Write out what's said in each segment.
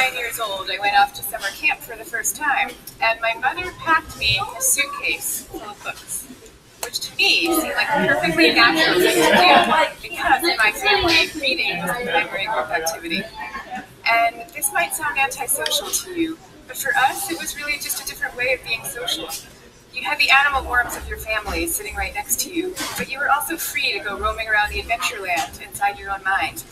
9 years old, I went off to summer camp for the first time, and my mother packed me a suitcase full of books, which to me seemed like a perfectly natural thing to do, because in my family, reading was the primary group activity. And this might sound antisocial to you, but for us, it was really just a different way of being social. You had the animal warmth of your family sitting right next to you, but you were also free to go roaming around the adventure land inside your own mind.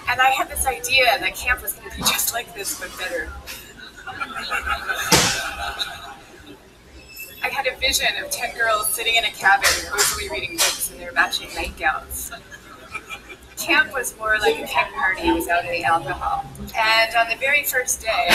And I had this idea that camp was going to be just like this, but better. I had a vision of 10 girls sitting in a cabin, mostly reading books in their matching nightgowns. Camp was more like a keg party without any alcohol. And on the very first day,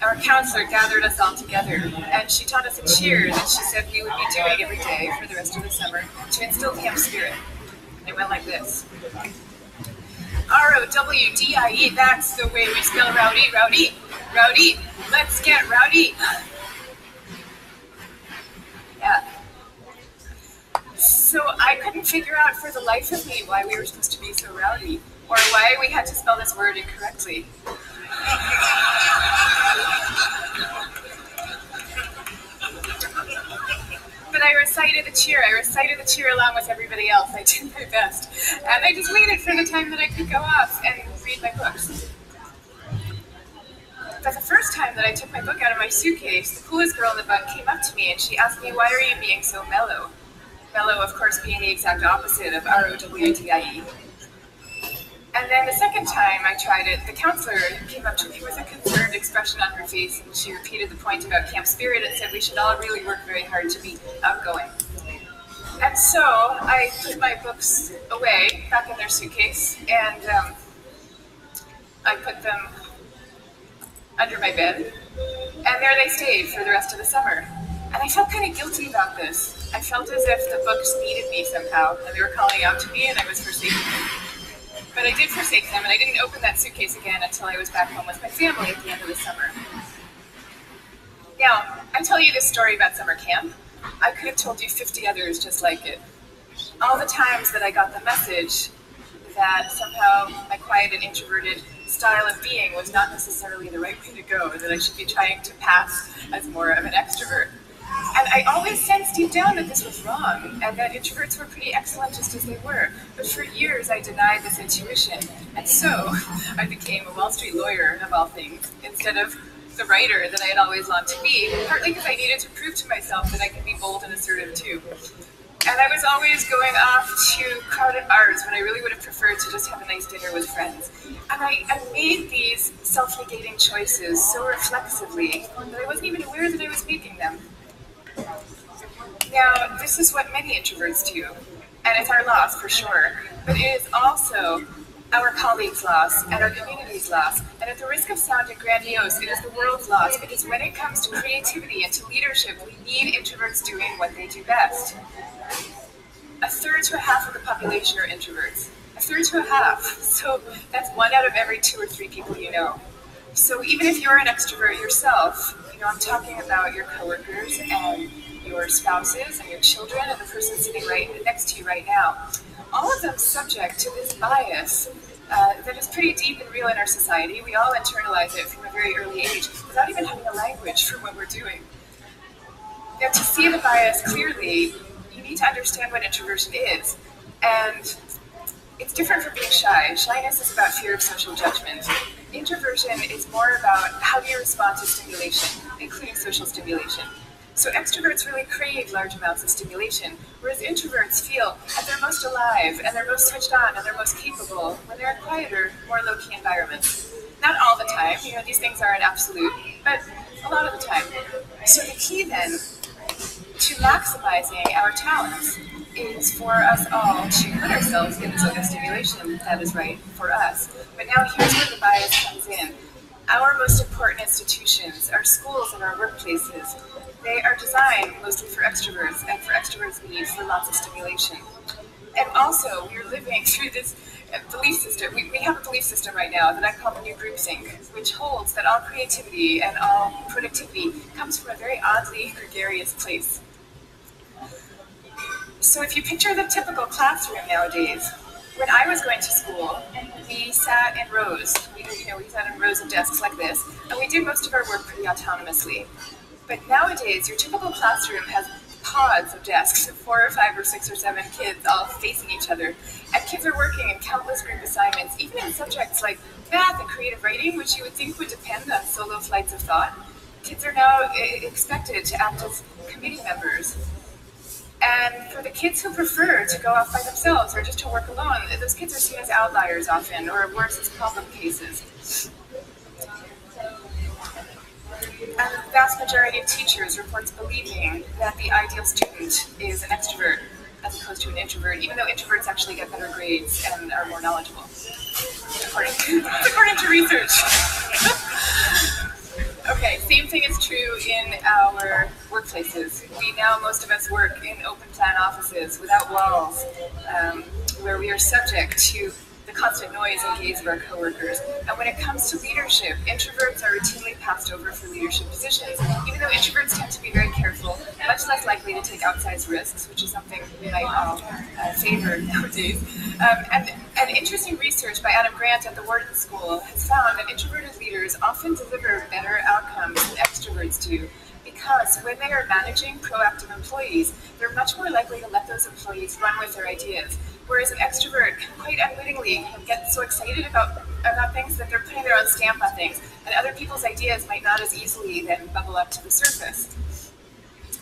our counselor gathered us all together, and she taught us a cheer that she said we would be doing every day for the rest of the summer to instill camp spirit. And it went like this. R-O-W-D-I-E, that's the way we spell rowdy, rowdy, rowdy, let's get rowdy. Yeah. So I couldn't figure out for the life of me why we were supposed to be so rowdy, or why we had to spell this word incorrectly. But I recited the cheer along with everybody else. I did my best. And I just waited for the time that I could go off and read my books. But the first time that I took my book out of my suitcase, the coolest girl in the bunk came up to me and she asked me, "Why are you being so mellow?" Mellow, of course, being the exact opposite of R-O-W-D-I-E. And then the second time I tried it, the counselor came up to me with a concerned expression on her face, and she repeated the point about camp spirit and said we should all really work very hard to be outgoing. And so I put my books away, back in their suitcase, and I put them under my bed, and there they stayed for the rest of the summer. And I felt kind of guilty about this. I felt as if the books needed me somehow, and they were calling out to me, and I was forsaking them. But I did forsake them, and I didn't open that suitcase again until I was back home with my family at the end of the summer. Now, I tell you this story about summer camp. I could have told you 50 others just like it. All the times that I got the message that somehow my quiet and introverted style of being was not necessarily the right way to go, that I should be trying to pass as more of an extrovert. And I always sensed deep down that this was wrong, and that introverts were pretty excellent just as they were. But for years I denied this intuition, and so I became a Wall Street lawyer, of all things, instead of the writer that I had always longed to be, partly because I needed to prove to myself that I could be bold and assertive too. And I was always going off to crowded bars when I really would have preferred to just have a nice dinner with friends. And I made these self-negating choices so reflexively that I wasn't even aware that I was making them. Now, this is what many introverts do, and it's our loss for sure, but it is also our colleagues' loss and our community's loss, and at the risk of sounding grandiose, it is the world's loss, because when it comes to creativity and to leadership, we need introverts doing what they do best. A third to a half of the population are introverts. A third to a half, so that's 1 out of every 2 or 3 people you know. So even if you're an extrovert yourself, I'm talking about your coworkers and your spouses and your children and the person sitting right next to you right now. All of them subject to this bias that is pretty deep and real in our society. We all internalize it from a very early age without even having a language for what we're doing. Now, to see the bias clearly, you need to understand what introversion is. And it's different from being shy. Shyness is about fear of social judgment. Introversion is more about how do you respond to stimulation, including social stimulation. So extroverts really crave large amounts of stimulation, whereas introverts feel at their most alive, and they're most switched on, and they're most capable when they're in quieter, more low-key environments. Not all the time, these things aren't absolute, but a lot of the time. So the key then to maximizing our talents is for us all to put ourselves in the zone of stimulation that is right for us. But now here's where the bias comes in. Our most important institutions, our schools and our workplaces, they are designed mostly for extroverts, and for extroverts' need for lots of stimulation. And also, we're living through this belief system. We have a belief system right now that I call the new groupthink, which holds that all creativity and all productivity comes from a very oddly gregarious place. So if you picture the typical classroom nowadays, when I was going to school, we sat in rows. We'd we sat in rows of desks like this, and we did most of our work pretty autonomously. But nowadays, your typical classroom has pods of desks, 4 or 5 or 6 or 7 kids all facing each other. And kids are working in countless group assignments, even in subjects like math and creative writing, which you would think would depend on solo flights of thought. Kids are now expected to act as committee members. And for the kids who prefer to go off by themselves or just to work alone, those kids are seen as outliers often, or worse, as problem cases. And the vast majority of teachers reports believing that the ideal student is an extrovert as opposed to an introvert, even though introverts actually get better grades and are more knowledgeable, according to research. Okay, same thing is true in our workplaces. Most of us work in open plan offices without walls, where we are subject to the constant noise and gaze of our coworkers. And when it comes to leadership, introverts are routinely passed over for leadership positions, even though introverts tend to be very careful, much less likely to take outsized risks, which is something we might all favor nowadays. And interesting research by Adam Grant at the Wharton School has found that introverted leaders often deliver better outcomes than extroverts do, because when they are managing proactive employees, they're much more likely to let those employees run with their ideas. Whereas an extrovert can quite unwittingly get so excited about things that they're putting their own stamp on things, and other people's ideas might not as easily then bubble up to the surface.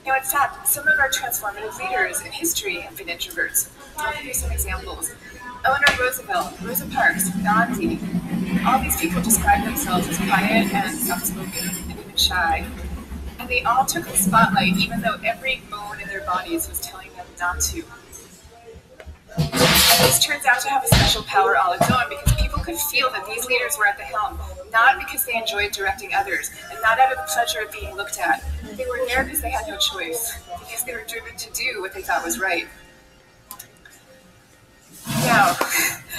Now, in fact, some of our transformative leaders in history have been introverts. I'll give you some examples. Eleanor Roosevelt, Rosa Parks, Gandhi, all these people describe themselves as quiet and soft-spoken and even shy. And they all took the spotlight, even though every bone in their bodies was telling them not to. And this turns out to have a special power all its own, because people could feel that these leaders were at the helm, not because they enjoyed directing others, and not out of the pleasure of being looked at. They were there because they had no choice, because they were driven to do what they thought was right. Now,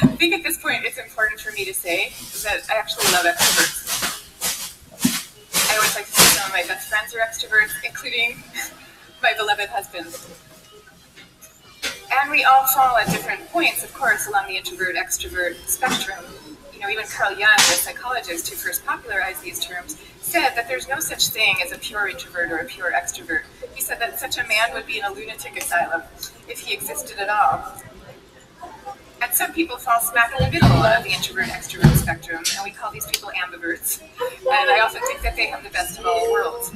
I think at this point it's important for me to say that I actually love extroverts. I always like to say some of my best friends are extroverts, including my beloved husband. And we all fall at different points, of course, along the introvert-extrovert spectrum. Even Carl Jung, the psychologist who first popularized these terms, said that there's no such thing as a pure introvert or a pure extrovert. He said that such a man would be in a lunatic asylum if he existed at all. And some people fall smack in the middle of the introvert-extrovert spectrum, and we call these people ambiverts. And I often think that they have the best of all worlds.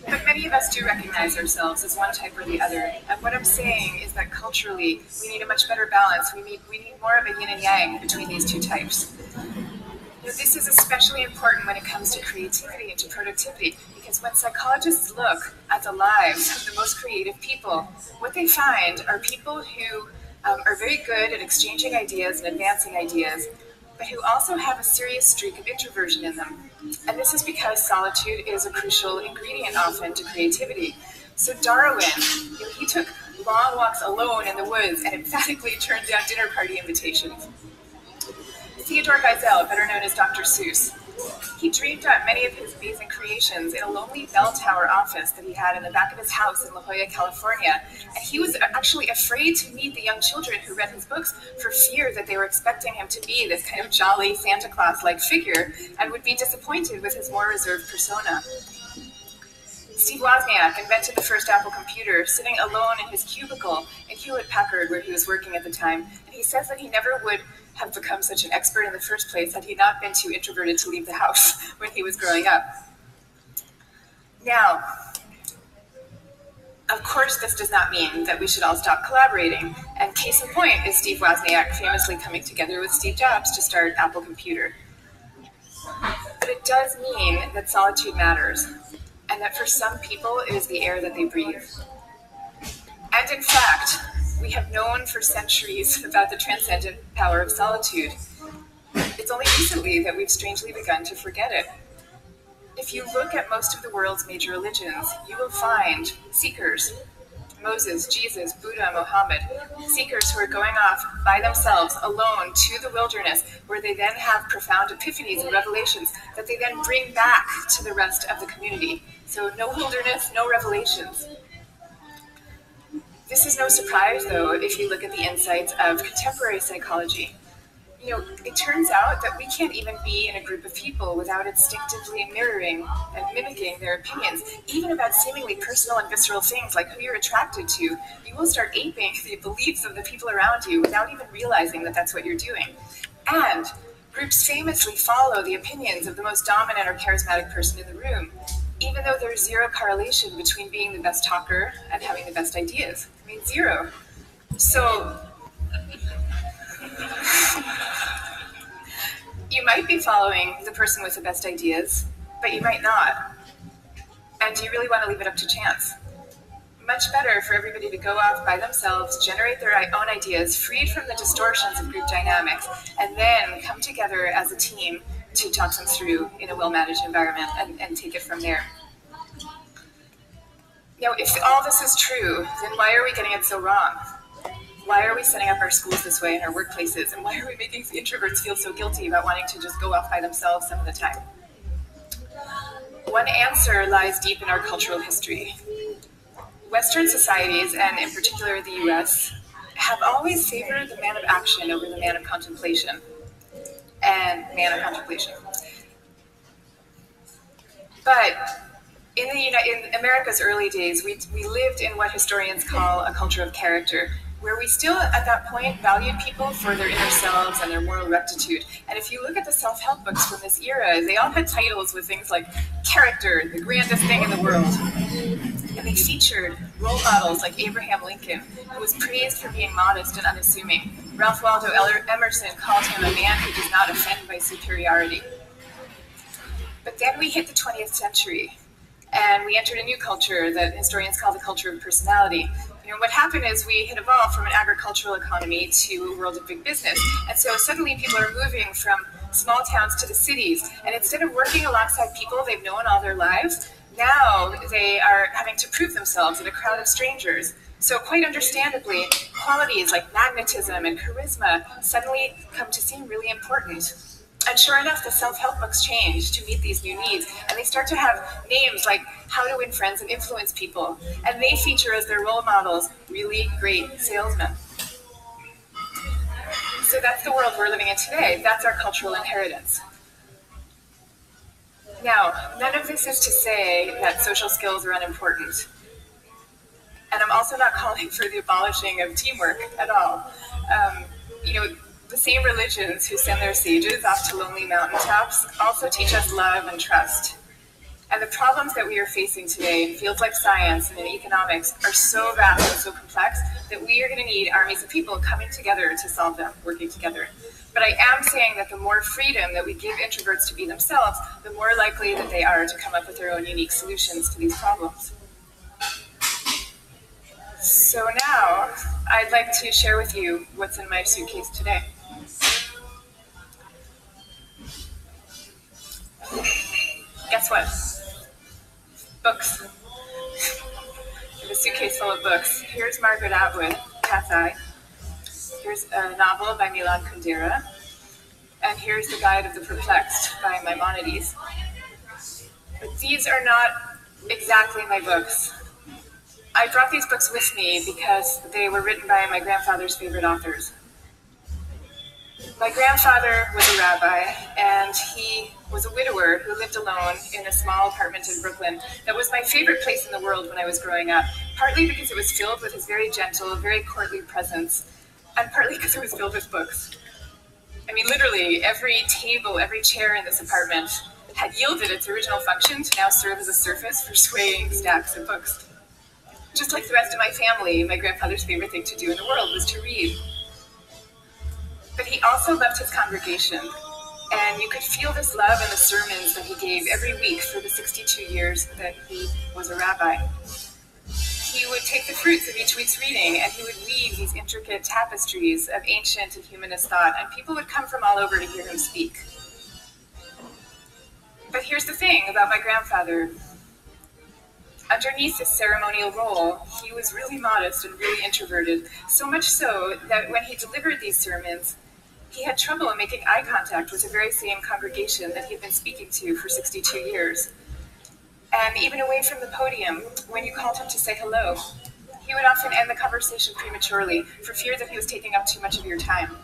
But many of us do recognize ourselves as one type or the other. And what I'm saying is that culturally, we need a much better balance. We need more of a yin and yang between these two types. This is especially important when it comes to creativity and to productivity, because when psychologists look at the lives of the most creative people, what they find are people who are very good at exchanging ideas and advancing ideas, but who also have a serious streak of introversion in them. And this is because solitude is a crucial ingredient often to creativity. So Darwin, he took long walks alone in the woods and emphatically turned down dinner party invitations. Theodore Geisel, better known as Dr. Seuss, he dreamed up many of his amazing creations in a lonely bell tower office that he had in the back of his house in La Jolla, California. And he was actually afraid to meet the young children who read his books for fear that they were expecting him to be this kind of jolly Santa Claus-like figure and would be disappointed with his more reserved persona. Steve Wozniak invented the first Apple computer, sitting alone in his cubicle in Hewlett-Packard, where he was working at the time. And he says that he never would have become such an expert in the first place had he not been too introverted to leave the house when he was growing up. Now, of course, this does not mean that we should all stop collaborating. And case in point is Steve Wozniak famously coming together with Steve Jobs to start Apple Computer. But it does mean that solitude matters, and that for some people it is the air that they breathe. And in fact, we have known for centuries about the transcendent power of solitude. It's only recently that we've strangely begun to forget it. If you look at most of the world's major religions, you will find seekers. Moses, Jesus, Buddha, Muhammad, seekers who are going off by themselves, alone, to the wilderness, where they then have profound epiphanies and revelations that they then bring back to the rest of the community. So no wilderness, no revelations. This is no surprise, though, if you look at the insights of contemporary psychology. It turns out that we can't even be in a group of people without instinctively mirroring and mimicking their opinions, even about seemingly personal and visceral things like who you're attracted to. You will start aping the beliefs of the people around you without even realizing that that's what you're doing. And groups famously follow the opinions of the most dominant or charismatic person in the room, even though there's zero correlation between being the best talker and having the best ideas. I mean, zero. So you might be following the person with the best ideas, but you might not. And do you really want to leave it up to chance? Much better for everybody to go off by themselves, generate their own ideas, freed from the distortions of group dynamics, and then come together as a team to talk them through in a well-managed environment and take it from there. Now, if all this is true, then why are we getting it so wrong? Why are we setting up our schools this way in our workplaces? And why are we making the introverts feel so guilty about wanting to just go off by themselves some of the time? One answer lies deep in our cultural history. Western societies, and in particular the US, have always favored the man of action over the man of contemplation. But in America's early days, we lived in what historians call a culture of character, where we still, at that point, valued people for their inner selves and their moral rectitude. And if you look at the self-help books from this era, they all had titles with things like character, the grandest thing in the world. And they featured role models like Abraham Lincoln, who was praised for being modest and unassuming. Ralph Waldo Emerson called him a man who does not offend by superiority. But then we hit the 20th century, and we entered a new culture that historians call the culture of personality. What happened is we had evolved from an agricultural economy to a world of big business. And so suddenly people are moving from small towns to the cities. And instead of working alongside people they've known all their lives, now they are having to prove themselves in a crowd of strangers. So quite understandably, qualities like magnetism and charisma suddenly come to seem really important. And sure enough, the self-help books change to meet these new needs, and they start to have names like How to Win Friends and Influence People, and they feature as their role models really great salesmen. So that's the world we're living in today. That's our cultural inheritance. Now, none of this is to say that social skills are unimportant. And I'm also not calling for the abolishing of teamwork at all. The same religions who send their sages off to lonely mountaintops also teach us love and trust. And the problems that we are facing today in fields like science and in economics are so vast and so complex that we are going to need armies of people coming together to solve them, working together. But I am saying that the more freedom that we give introverts to be themselves, the more likely that they are to come up with their own unique solutions to these problems. So now, I'd like to share with you what's in my suitcase today. Guess what? Books. I have a suitcase full of books. Here's Margaret Atwood, Cat's Eye. Here's a novel by Milan Kundera. And here's The Guide of the Perplexed by Maimonides. But these are not exactly my books. I brought these books with me because they were written by my grandfather's favorite authors. My grandfather was a rabbi, and he was a widower who lived alone in a small apartment in Brooklyn that was my favorite place in the world when I was growing up, partly because it was filled with his very gentle, very courtly presence, and partly because it was filled with books. I mean, literally, every table, every chair in this apartment had yielded its original function to now serve as a surface for swaying stacks of books. Just like the rest of my family, my grandfather's favorite thing to do in the world was to read. But he also loved his congregation, and you could feel this love in the sermons that he gave every week for the 62 years that he was a rabbi. He would take the fruits of each week's reading, and he would weave these intricate tapestries of ancient and humanist thought, and people would come from all over to hear him speak. But here's the thing about my grandfather. Underneath this ceremonial role, he was really modest and really introverted, so much so that when he delivered these sermons, he had trouble making eye contact with the very same congregation that he'd been speaking to for 62 years. And even away from the podium, when you called him to say hello, he would often end the conversation prematurely for fear that he was taking up too much of your time.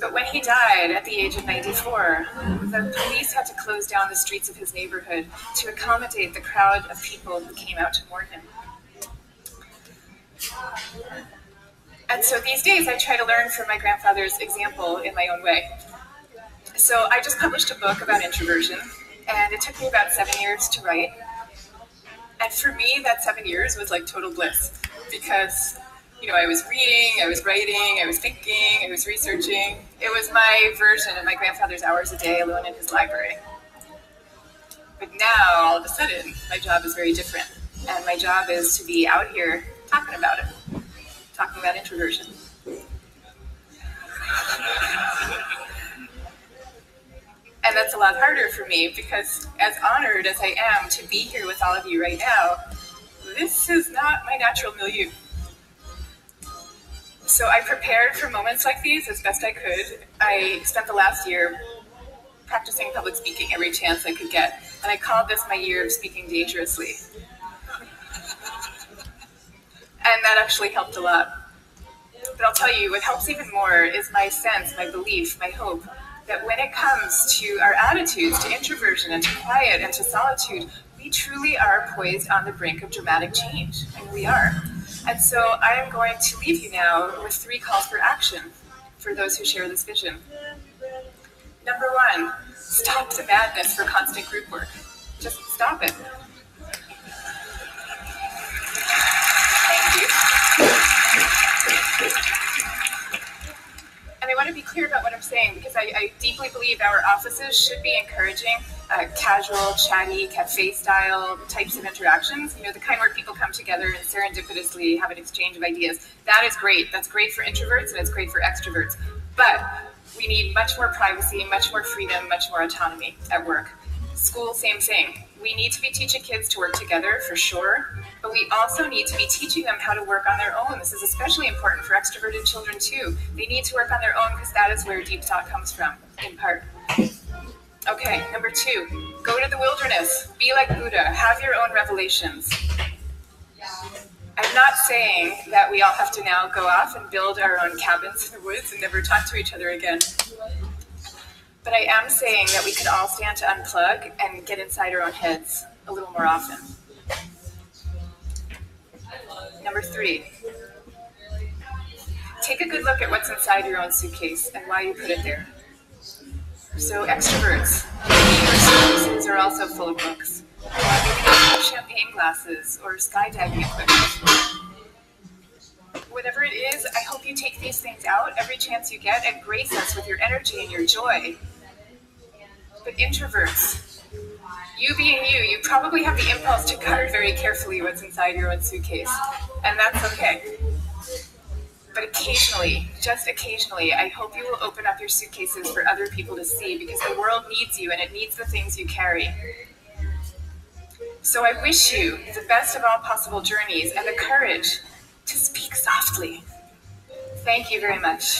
But when he died at the age of 94, the police had to close down the streets of his neighborhood to accommodate the crowd of people who came out to mourn him. And so these days I try to learn from my grandfather's example in my own way. So I just published a book about introversion, and it took me about 7 years to write. And for me, that 7 years was like total bliss, because I was reading, I was writing, I was thinking, I was researching. It was my version of my grandfather's hours a day alone in his library. But now, all of a sudden, my job is very different. And my job is to be out here talking about it, talking about introversion. And that's a lot harder for me, because as honored as I am to be here with all of you right now, this is not my natural milieu. So I prepared for moments like these as best I could. I spent the last year practicing public speaking every chance I could get, and I called this my year of speaking dangerously. And that actually helped a lot. But I'll tell you, what helps even more is my sense, my belief, my hope, that when it comes to our attitudes to introversion and to quiet and to solitude, we truly are poised on the brink of dramatic change, and we are. And so I am going to leave you now with 3 calls for action for those who share this vision. Number 1, stop the madness for constant group work. Just stop it. Thank you. And I want to be clear about what I'm saying, because I deeply believe our offices should be encouraging casual, chatty, cafe-style types of interactions. The kind where people come together and serendipitously have an exchange of ideas. That is great. That's great for introverts, and it's great for extroverts. But we need much more privacy, much more freedom, much more autonomy at work. School, same thing. We need to be teaching kids to work together, for sure, but we also need to be teaching them how to work on their own. This is especially important for extroverted children, too. They need to work on their own, because that is where deep thought comes from, in part. Okay, number 2, go to the wilderness. Be like Buddha. Have your own revelations. I'm not saying that we all have to now go off and build our own cabins in the woods and never talk to each other again. But I am saying that we could all stand to unplug and get inside our own heads a little more often. Number 3, take a good look at what's inside your own suitcase and why you put it there. So extroverts, your suitcases are also full of books. Maybe champagne glasses or skydiving equipment. Whatever it is, I hope you take these things out every chance you get and grace us with your energy and your joy. But introverts, you being you probably have the impulse to guard very carefully what's inside your own suitcase, and that's okay. But occasionally, just occasionally, I hope you will open up your suitcases for other people to see, because the world needs you and it needs the things you carry. So I wish you the best of all possible journeys and the courage to speak softly. Thank you very much.